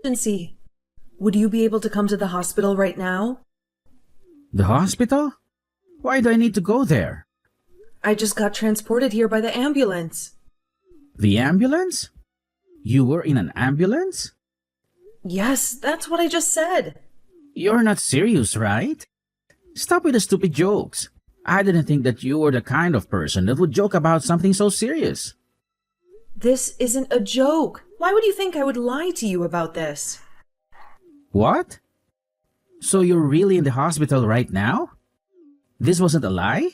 emergency. Would you be able to come to the hospital right now? The hospital? Why do I need to go there? I just got transported here by the ambulance. The ambulance? You were in an ambulance? Yes, that's what I just said. You're not serious, right? Stop with the stupid jokes. I didn't think that you were the kind of person that would joke about something so serious. This isn't a joke. Why would you think I would lie to you about this? What? So you're really in the hospital right now? This wasn't a lie?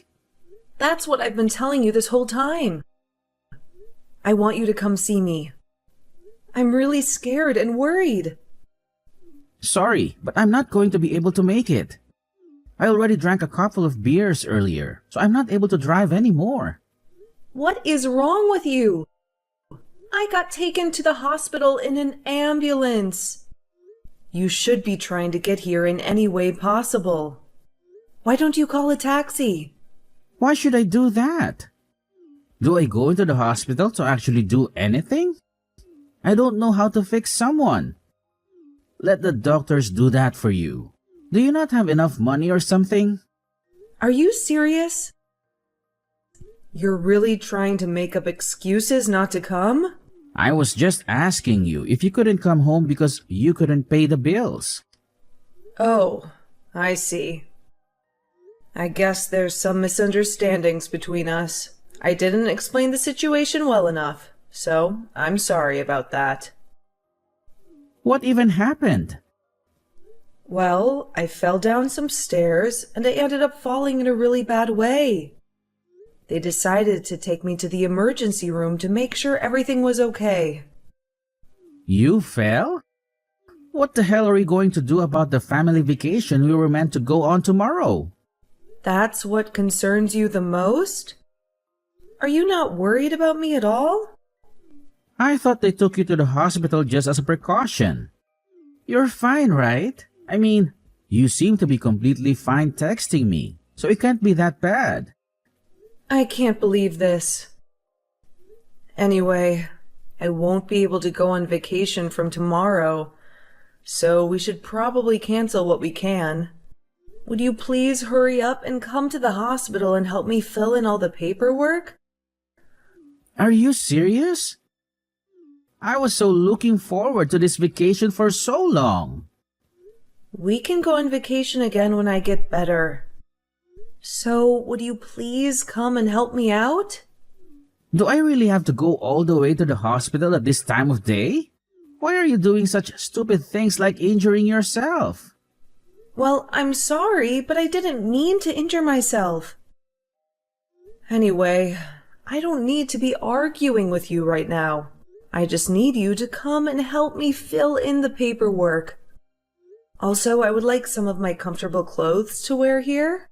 That's what I've been telling you this whole time. I want you to come see me. I'm really scared and worried. Sorry, but I'm not going to be able to make it. I already drank a couple of beers earlier, so I'm not able to drive anymore. What is wrong with you? I got taken to the hospital in an ambulance. You should be trying to get here in any way possible. Why don't you call a taxi? Why should I do that? Do I go into the hospital to actually do anything? I don't know how to fix someone. Let the doctors do that for you. Do you not have enough money or something? Are you serious? You're really trying to make up excuses not to come? I was just asking you if you couldn't come home because you couldn't pay the bills. Oh, I see. I guess there's some misunderstandings between us. I didn't explain the situation well enough, so I'm sorry about that. What even happened? Well, I fell down some stairs and I ended up falling in a really bad way. They decided to take me to the emergency room to make sure everything was okay. You fell? What the hell are we going to do about the family vacation we were meant to go on tomorrow? That's what concerns you the most? Are you not worried about me at all? I thought they took you to the hospital just as a precaution. You're fine, right? I mean, you seem to be completely fine texting me, so it can't be that bad. I can't believe this. Anyway, I won't be able to go on vacation from tomorrow, so we should probably cancel what we can. Would you please hurry up and come to the hospital and help me fill in all the paperwork? Are you serious? I was so looking forward to this vacation for so long. We can go on vacation again when I get better. So, would you please come and help me out? Do I really have to go all the way to the hospital at this time of day? Why are you doing such stupid things like injuring yourself? Well, I'm sorry, but I didn't mean to injure myself. Anyway, I don't need to be arguing with you right now. I just need you to come and help me fill in the paperwork. Also, I would like some of my comfortable clothes to wear here.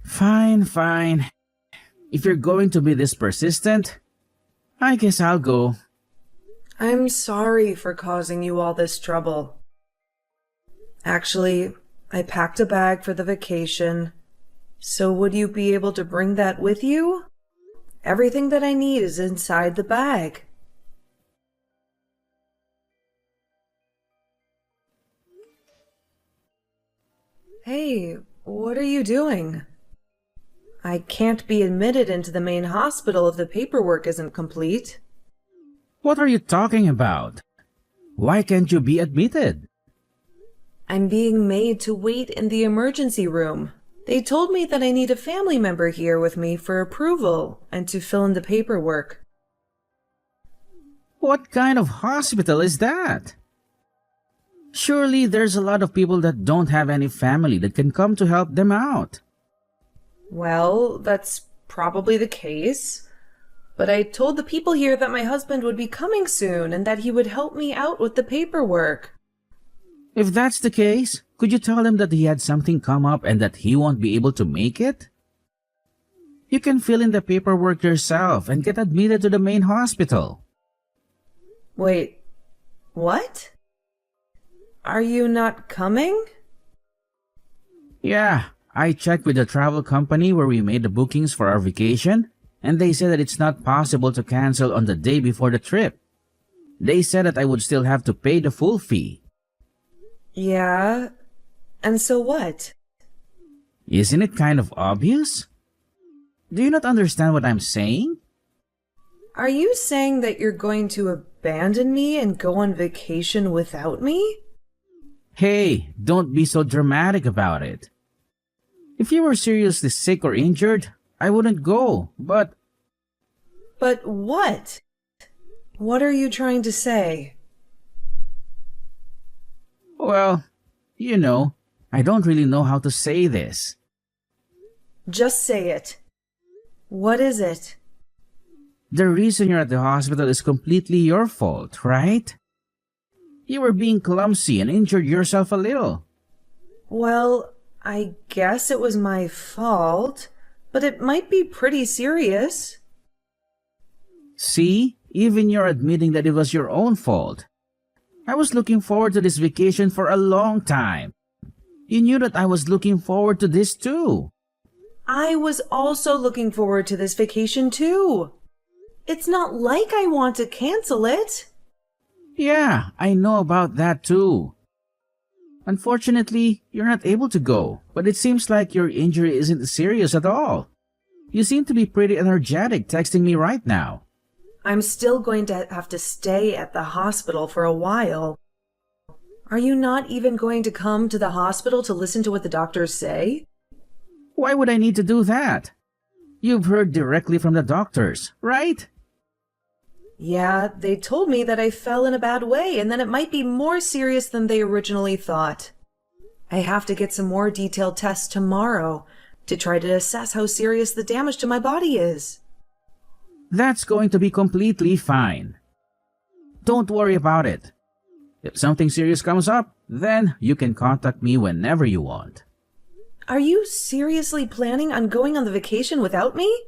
Fine. If you're going to be this persistent, I guess I'll go. I'm sorry for causing you all this trouble. Actually, I packed a bag for the vacation. So would you be able to bring that with you? Everything that I need is inside the bag. Hey, what are you doing? I can't be admitted into the main hospital if the paperwork isn't complete. What are you talking about? Why can't you be admitted? I'm being made to wait in the emergency room. They told me that I need a family member here with me for approval and to fill in the paperwork. What kind of hospital is that? Surely there's a lot of people that don't have any family that can come to help them out. Well, that's probably the case. But I told the people here that my husband would be coming soon and that he would help me out with the paperwork. If that's the case, could you tell him that he had something come up and that he won't be able to make it? You can fill in the paperwork yourself and get admitted to the main hospital. Wait, what? Are you not coming? Yeah, I checked with the travel company where we made the bookings for our vacation, and they said that it's not possible to cancel on the day before the trip. They said that I would still have to pay the full fee. Yeah, and so what? Isn't it kind of obvious? Do you not understand what I'm saying? Are you saying that you're going to abandon me and go on vacation without me? Hey, don't be so dramatic about it. If you were seriously sick or injured, I wouldn't go, but But what? What are you trying to say? well, I don't really know how to say this. Just say it. What is it? The reason you're at the hospital is completely your fault, right? You were being clumsy and injured yourself a little. Well, I guess it was my fault, but it might be pretty serious. See? Even you're admitting that it was your own fault. I was looking forward to this vacation for a long time. You knew that I was looking forward to this too. I was also looking forward to this vacation too. It's not like I want to cancel it. Yeah, I know about that too. Unfortunately, you're not able to go, but it seems like your injury isn't serious at all. You seem to be pretty energetic texting me right now. I'm still going to have to stay at the hospital for a while. Are you not even going to come to the hospital to listen to what the doctors say? Why would I need to do that? You've heard directly from the doctors, right? Yeah, they told me that I fell in a bad way and then it might be more serious than they originally thought. I have to get some more detailed tests tomorrow to try to assess how serious the damage to my body is. That's going to be completely fine. Don't worry about it. If something serious comes up, then you can contact me whenever you want. Are you seriously planning on going on the vacation without me?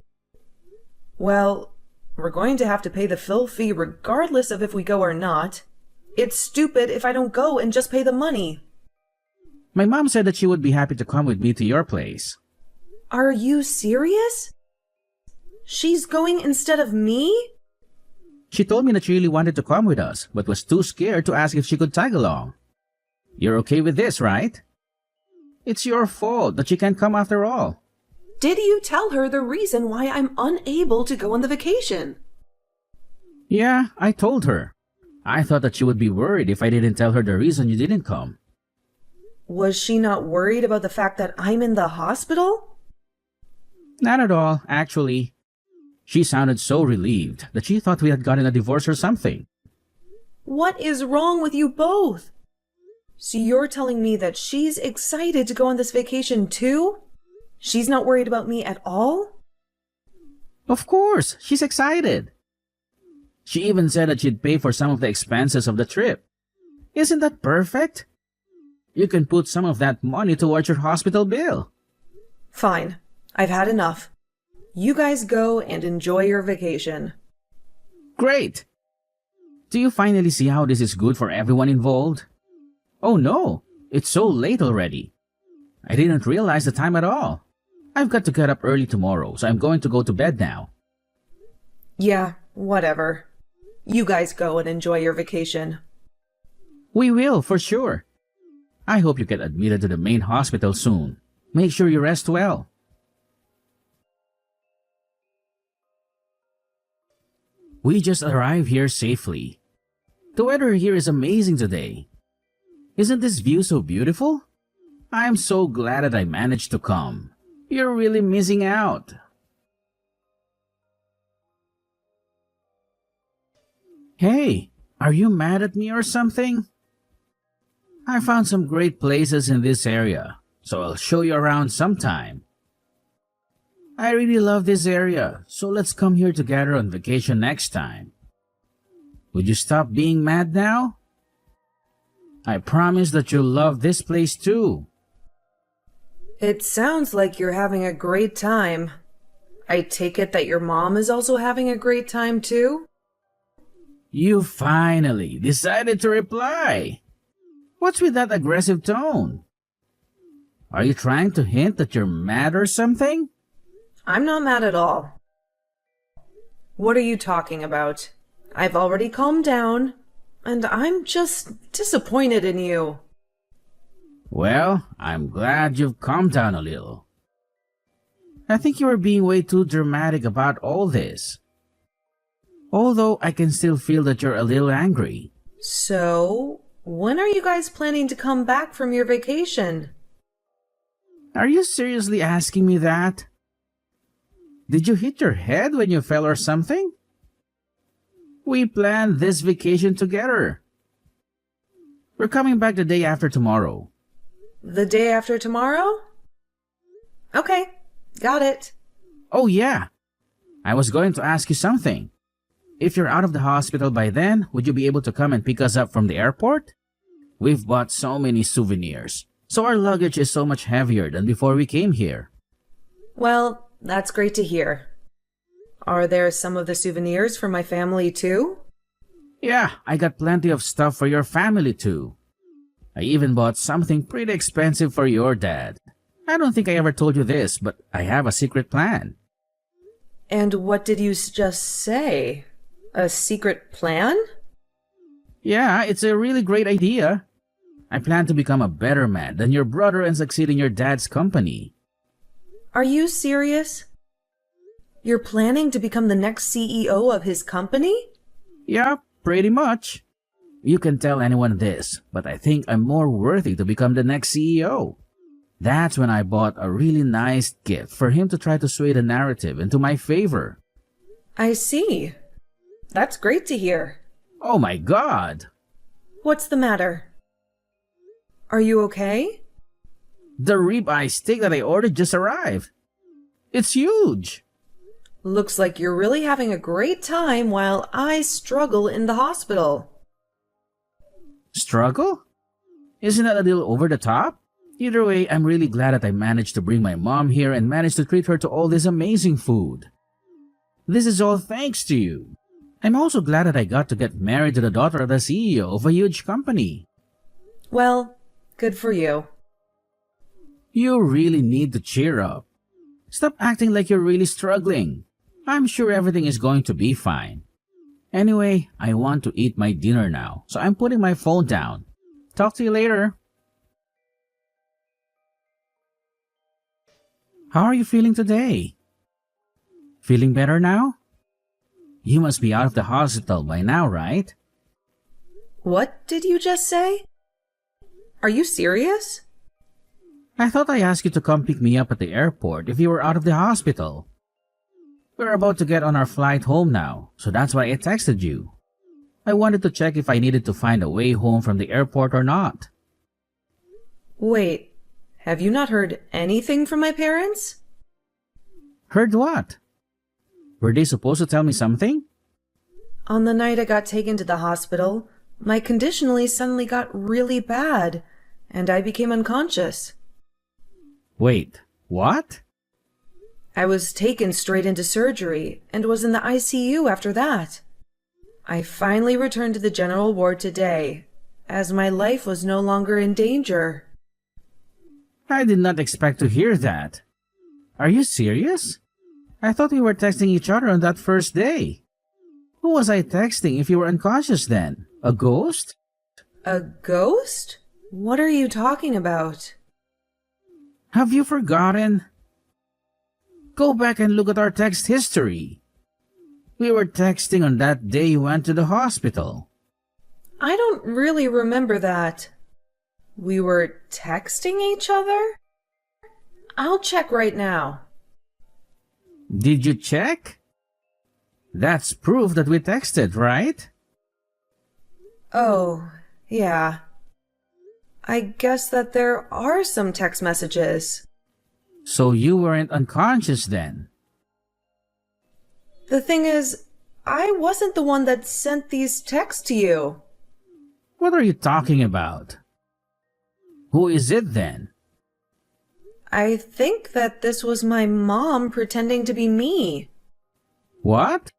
Well, we're going to have to pay the full fee regardless of if we go or not. It's stupid if I don't go and just pay the money. My mom said that she would be happy to come with me to your place. Are you serious? She's going instead of me? She told me that she really wanted to come with us, but was too scared to ask if she could tag along. You're okay with this, right? It's your fault that she can't come after all. Did you tell her the reason why I'm unable to go on the vacation? Yeah, I told her. I thought that she would be worried if I didn't tell her the reason you didn't come. Was she not worried about the fact that I'm in the hospital? Not at all, actually. She sounded so relieved that she thought we had gotten a divorce or something. What is wrong with you both? So you're telling me that she's excited to go on this vacation too? She's not worried about me at all? Of course, she's excited. She even said that she'd pay for some of the expenses of the trip. Isn't that perfect? You can put some of that money towards your hospital bill. Fine. I've had enough. You guys go and enjoy your vacation. Great! Do you finally see how this is good for everyone involved? Oh no, it's so late already. I didn't realize the time at all. I've got to get up early tomorrow, so I'm going to go to bed now. Yeah, whatever. You guys go and enjoy your vacation. We will, for sure. I hope you get admitted to the main hospital soon. Make sure you rest well. We just arrived here safely. The weather here is amazing today. Isn't this view so beautiful? I'm so glad that I managed to come. You're really missing out. Hey, are you mad at me or something? I found some great places in this area, so I'll show you around sometime. I really love this area, so let's come here together on vacation next time. Would you stop being mad now? I promise that you'll love this place too. It sounds like you're having a great time. I take it that your mom is also having a great time too? You finally decided to reply. What's with that aggressive tone? Are you trying to hint that you're mad or something? I'm not mad at all. What are you talking about? I've already calmed down, and I'm just disappointed in you. Well, I'm glad you've calmed down a little. I think you are being way too dramatic about all this. Although I can still feel that you're a little angry. So, when are you guys planning to come back from your vacation? Are you seriously asking me that? Did you hit your head when you fell or something? We planned this vacation together. We're coming back the day after tomorrow. The day after tomorrow? Okay, got it. Oh yeah, I was going to ask you something. If you're out of the hospital by then, would you be able to come and pick us up from the airport? We've bought so many souvenirs, so our luggage is so much heavier than before we came here. Well, that's great to hear. Are there some of the souvenirs for my family too? Yeah, I got plenty of stuff for your family too. I even bought something pretty expensive for your dad. I don't think I ever told you this, but I have a secret plan. And what did you just say? A secret plan? Yeah, it's a really great idea. I plan to become a better man than your brother and succeed in your dad's company. Are you serious? You're planning to become the next CEO of his company? Yeah, pretty much. You can tell anyone this, but I think I'm more worthy to become the next CEO. That's when I bought a really nice gift for him to try to sway the narrative into my favor. I see. That's great to hear. Oh my God! What's the matter? Are you okay? The ribeye steak that I ordered just arrived. It's huge! Looks like you're really having a great time while I struggle in the hospital. Struggle? Isn't that a little over the top? Either way, I'm really glad that I managed to bring my mom here and managed to treat her to all this amazing food. This is all thanks to you. I'm also glad that I got to get married to the daughter of the CEO of a huge company. Well, good for you. You really need to cheer up. Stop acting like you're really struggling. I'm sure everything is going to be fine. Anyway, I want to eat my dinner now, so I'm putting my phone down. Talk to you later. How are you feeling today? Feeling better now? You must be out of the hospital by now, right? What did you just say? Are you serious? I thought I asked you to come pick me up at the airport if you were out of the hospital. We're about to get on our flight home now, so that's why I texted you. I wanted to check if I needed to find a way home from the airport or not. Wait, have you not heard anything from my parents? Heard what? Were they supposed to tell me something? On the night I got taken to the hospital, my condition suddenly got really bad, and I became unconscious. Wait, what? I was taken straight into surgery and was in the ICU after that. I finally returned to the general ward today, as my life was no longer in danger. I did not expect to hear that. Are you serious? I thought we were texting each other on that first day. Who was I texting if you were unconscious then? A ghost? A ghost? What are you talking about? Have you forgotten? Go back and look at our text history. We were texting on that day you went to the hospital. I don't really remember that. We were texting each other? I'll check right now. Did you check? That's proof that we texted, right? Oh, yeah. I guess that there are some text messages. So you weren't unconscious then? The thing is, I wasn't the one that sent these texts to you. What are you talking about? Who is it then? I think that this was my mom pretending to be me. What?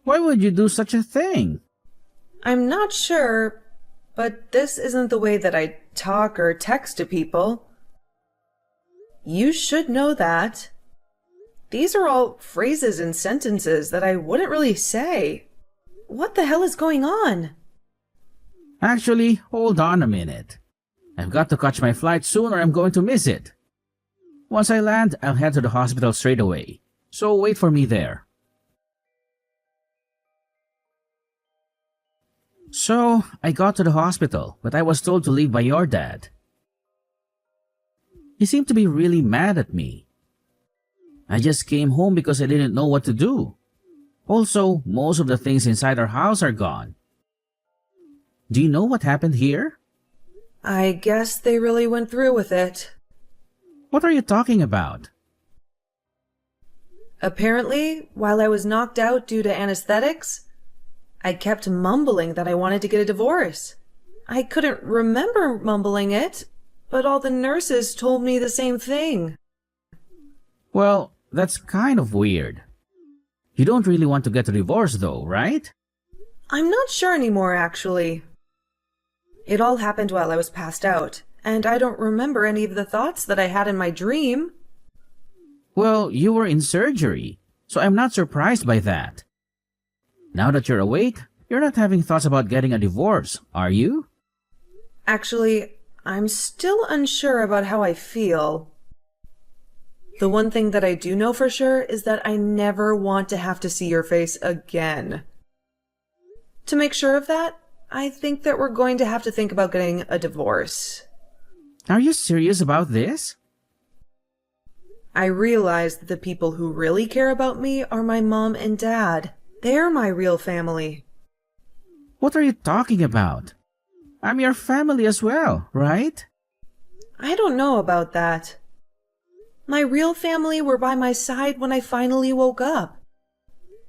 Why would you do such a thing? I'm not sure, but this isn't the way that I talk or text to people. You should know that. These are all phrases and sentences that I wouldn't really say. What the hell is going on? Actually, hold on a minute. I've got to catch my flight soon or I'm going to miss it. Once I land, I'll head to the hospital straight away. So wait for me there. So, I got to the hospital, but I was told to leave by your dad. He seemed to be really mad at me. I just came home because I didn't know what to do. Also, most of the things inside our house are gone. Do you know what happened here? I guess they really went through with it. What are you talking about? Apparently, while I was knocked out due to anesthetics, I kept mumbling that I wanted to get a divorce. I couldn't remember mumbling it, but all the nurses told me the same thing. Well, that's kind of weird. You don't really want to get a divorce though, right? I'm not sure anymore, actually. It all happened while I was passed out, and I don't remember any of the thoughts that I had in my dream. Well, you were in surgery, so I'm not surprised by that. Now that you're awake, you're not having thoughts about getting a divorce, are you? Actually, I'm still unsure about how I feel. The one thing that I do know for sure is that I never want to have to see your face again. To make sure of that, I think that we're going to have to think about getting a divorce. Are you serious about this? I realize that the people who really care about me are my mom and dad. They're my real family. What are you talking about? I'm your family as well, right? I don't know about that. My real family were by my side when I finally woke up.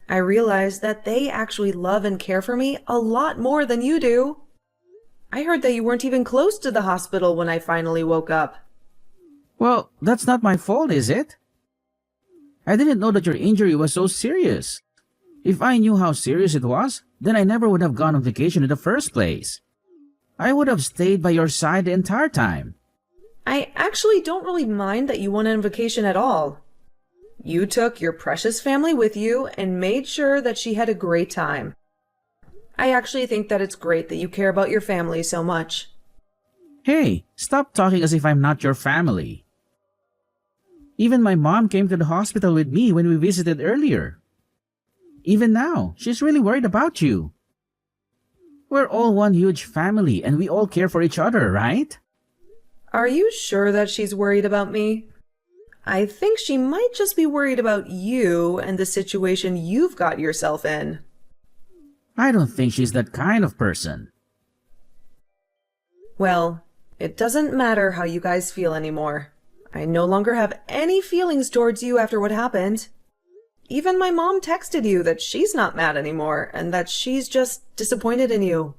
I realized that they actually love and care for me a lot more than you do. I heard that you weren't even close to the hospital when I finally woke up. Well, that's not my fault, is it? I didn't know that your injury was so serious. If I knew how serious it was, then I never would have gone on vacation in the first place. I would have stayed by your side the entire time. I actually don't really mind that you went on vacation at all. You took your precious family with you and made sure that she had a great time. I actually think that it's great that you care about your family so much. Hey, stop talking as if I'm not your family. Even my mom came to the hospital with me when we visited earlier. Even now, she's really worried about you. We're all one huge family and we all care for each other, right? Are you sure that she's worried about me? I think she might just be worried about you and the situation you've got yourself in. I don't think she's that kind of person. Well, it doesn't matter how you guys feel anymore. I no longer have any feelings towards you after what happened. Even my mom texted you that she's not mad anymore and that she's just disappointed in you.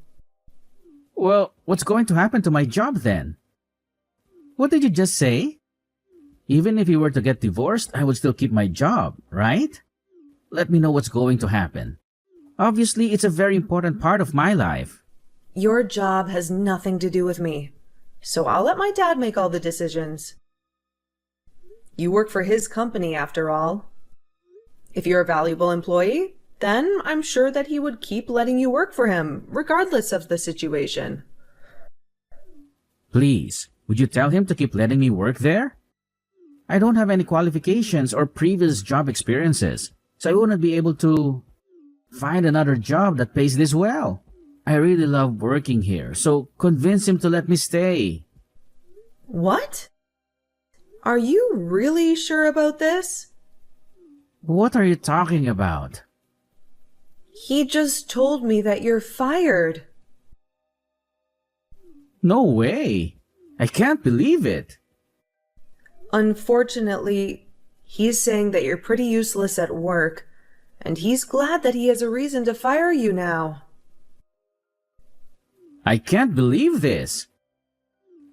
Well, what's going to happen to my job then? What did you just say? Even if you were to get divorced, I would still keep my job, right? Let me know what's going to happen. Obviously, it's a very important part of my life. Your job has nothing to do with me, so I'll let my dad make all the decisions. You work for his company, after all. If you're a valuable employee, then I'm sure that he would keep letting you work for him, regardless of the situation. Please, would you tell him to keep letting me work there? I don't have any qualifications or previous job experiences, so I wouldn't be able to find another job that pays this well. I really love working here, so convince him to let me stay. What? Are you really sure about this? What are you talking about? He just told me that you're fired. No way! I can't believe it! Unfortunately, he's saying that you're pretty useless at work, and he's glad that he has a reason to fire you now. I can't believe this!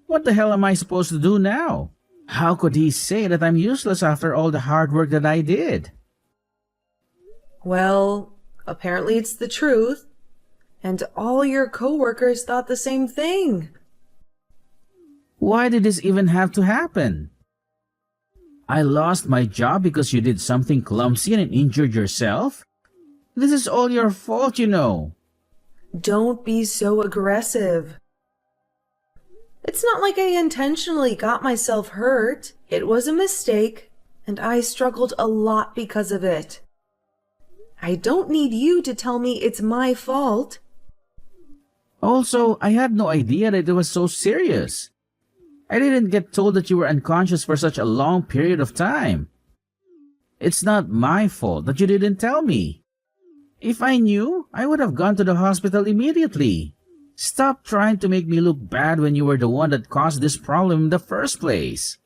What the hell am I supposed to do now? How could he say that I'm useless after all the hard work that I did? Well, apparently it's the truth, and all your coworkers thought the same thing. Why did this even have to happen? I lost my job because you did something clumsy and injured yourself? This is all your fault, you know. Don't be so aggressive. It's not like I intentionally got myself hurt. It was a mistake, and I struggled a lot because of it. I don't need you to tell me it's my fault. Also, I had no idea that it was so serious. I didn't get told that you were unconscious for such a long period of time. It's not my fault that you didn't tell me. If I knew, I would have gone to the hospital immediately. Stop trying to make me look bad when you were the one that caused this problem in the first place.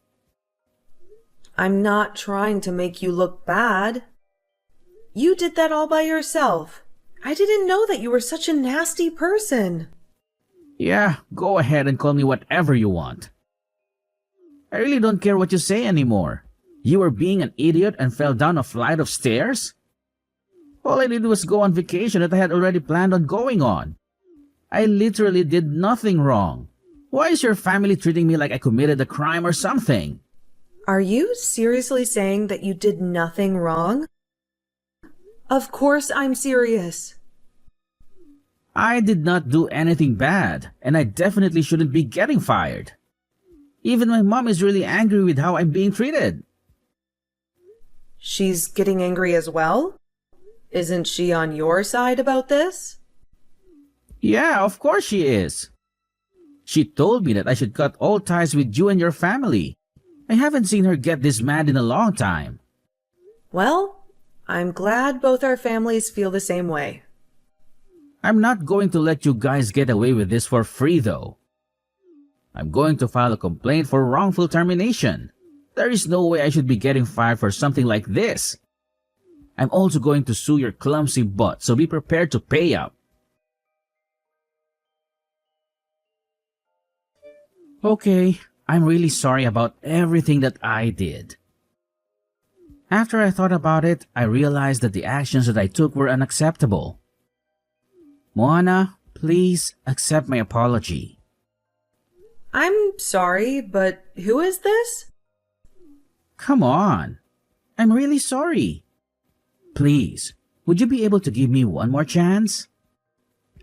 I'm not trying to make you look bad. You did that all by yourself. I didn't know that you were such a nasty person. Yeah, go ahead and call me whatever you want. I really don't care what you say anymore. You were being an idiot and fell down a flight of stairs? All I did was go on vacation that I had already planned on going on. I literally did nothing wrong. Why is your family treating me like I committed a crime or something? Are you seriously saying that you did nothing wrong? Of course I'm serious. I did not do anything bad, and I definitely shouldn't be getting fired. Even my mom is really angry with how I'm being treated. She's getting angry as well? Isn't she on your side about this? Yeah, of course she is. She told me that I should cut all ties with you and your family. I haven't seen her get this mad in a long time. Well, I'm glad both our families feel the same way. I'm not going to let you guys get away with this for free, though. I'm going to file a complaint for wrongful termination. There is no way I should be getting fired for something like this. I'm also going to sue your clumsy butt, so be prepared to pay up. Okay, I'm really sorry about everything that I did. After I thought about it, I realized that the actions that I took were unacceptable. Moana, please accept my apology. I'm sorry, but who is this? Come on. I'm really sorry. Please, would you be able to give me one more chance?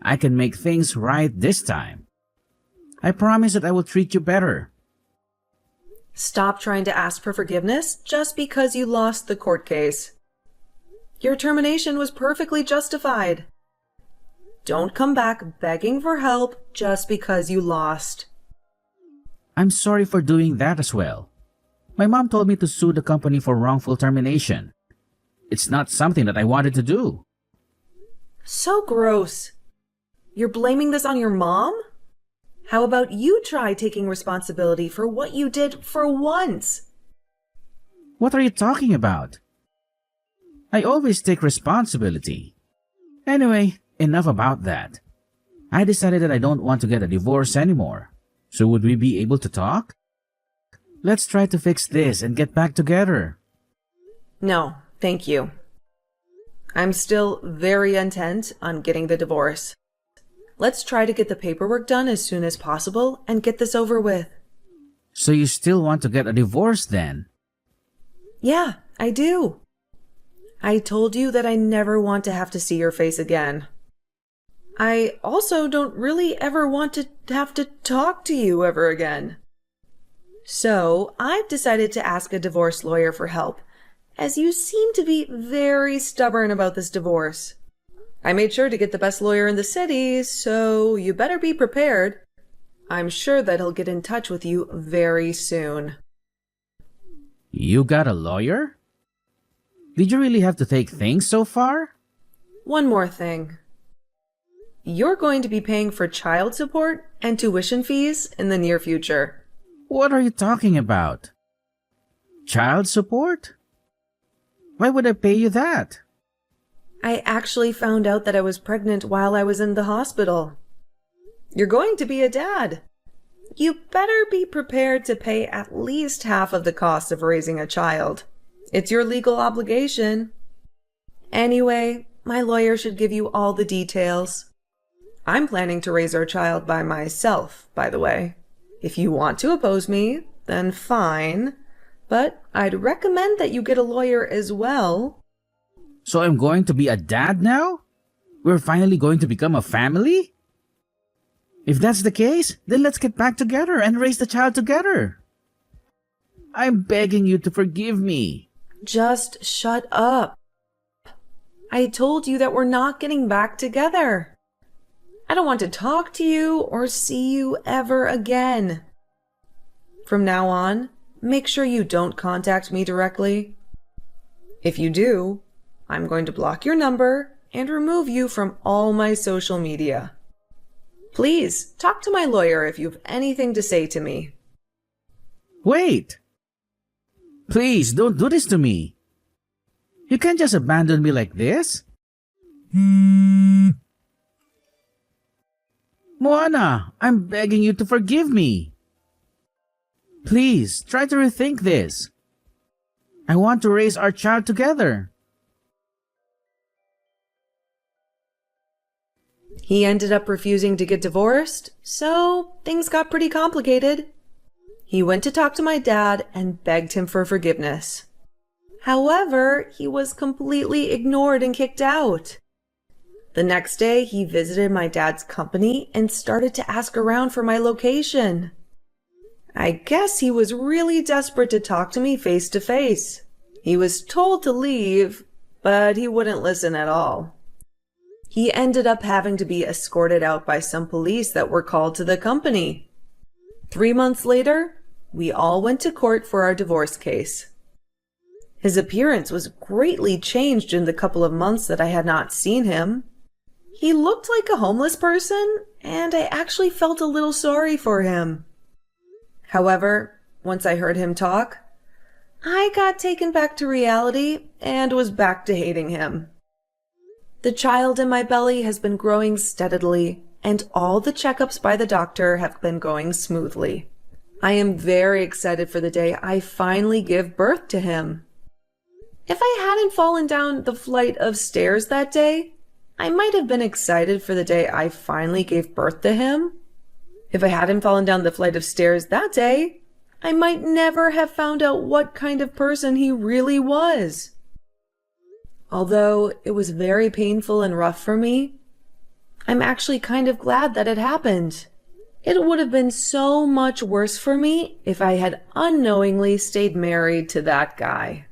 I can make things right this time. I promise that I will treat you better. Stop trying to ask for forgiveness just because you lost the court case. Your termination was perfectly justified. Don't come back begging for help just because you lost. I'm sorry for doing that as well. My mom told me to sue the company for wrongful termination. It's not something that I wanted to do. So gross. You're blaming this on your mom? How about you try taking responsibility for what you did for once? What are you talking about? I always take responsibility. Anyway, enough about that. I decided that I don't want to get a divorce anymore. So would we be able to talk? Let's try to fix this and get back together. No, thank you. I'm still very intent on getting the divorce. Let's try to get the paperwork done as soon as possible and get this over with. So you still want to get a divorce then? Yeah, I do. I told you that I never want to have to see your face again. I also don't really ever want to have to talk to you ever again. So I've decided to ask a divorce lawyer for help, as you seem to be very stubborn about this divorce. I made sure to get the best lawyer in the city, so you better be prepared. I'm sure that he'll get in touch with you very soon. You got a lawyer? Did you really have to take things so far? One more thing. You're going to be paying for child support and tuition fees in the near future. What are you talking about? Child support? Why would I pay you that? I actually found out that I was pregnant while I was in the hospital. You're going to be a dad. You better be prepared to pay at least half of the cost of raising a child. It's your legal obligation. Anyway, my lawyer should give you all the details. I'm planning to raise our child by myself, by the way. If you want to oppose me, then fine. But I'd recommend that you get a lawyer as well. So I'm going to be a dad now? We're finally going to become a family? If that's the case, then let's get back together and raise the child together. I'm begging you to forgive me. Just shut up. I told you that we're not getting back together. I don't want to talk to you or see you ever again. From now on, make sure you don't contact me directly. If you do, I'm going to block your number and remove you from all my social media. Please talk to my lawyer if you have anything to say to me. Wait! Please, don't do this to me. You can't just abandon me like this. Moana, I'm begging you to forgive me. Please, try to rethink this. I want to raise our child together. He ended up refusing to get divorced, so things got pretty complicated. He went to talk to my dad and begged him for forgiveness. However, he was completely ignored and kicked out. The next day, he visited my dad's company and started to ask around for my location. I guess he was really desperate to talk to me face to face. He was told to leave, but he wouldn't listen at all. He ended up having to be escorted out by some police that were called to the company. 3 months later, we all went to court for our divorce case. His appearance was greatly changed in the couple of months that I had not seen him. He looked like a homeless person, and I actually felt a little sorry for him. However, once I heard him talk, I got taken back to reality and was back to hating him. The child in my belly has been growing steadily, and all the checkups by the doctor have been going smoothly. I am very excited for the day I finally give birth to him. If I hadn't fallen down the flight of stairs that day, I might have been excited for the day I finally gave birth to him. If I hadn't fallen down the flight of stairs that day, I might never have found out what kind of person he really was. Although it was very painful and rough for me, I'm actually kind of glad that it happened. It would have been so much worse for me if I had unknowingly stayed married to that guy.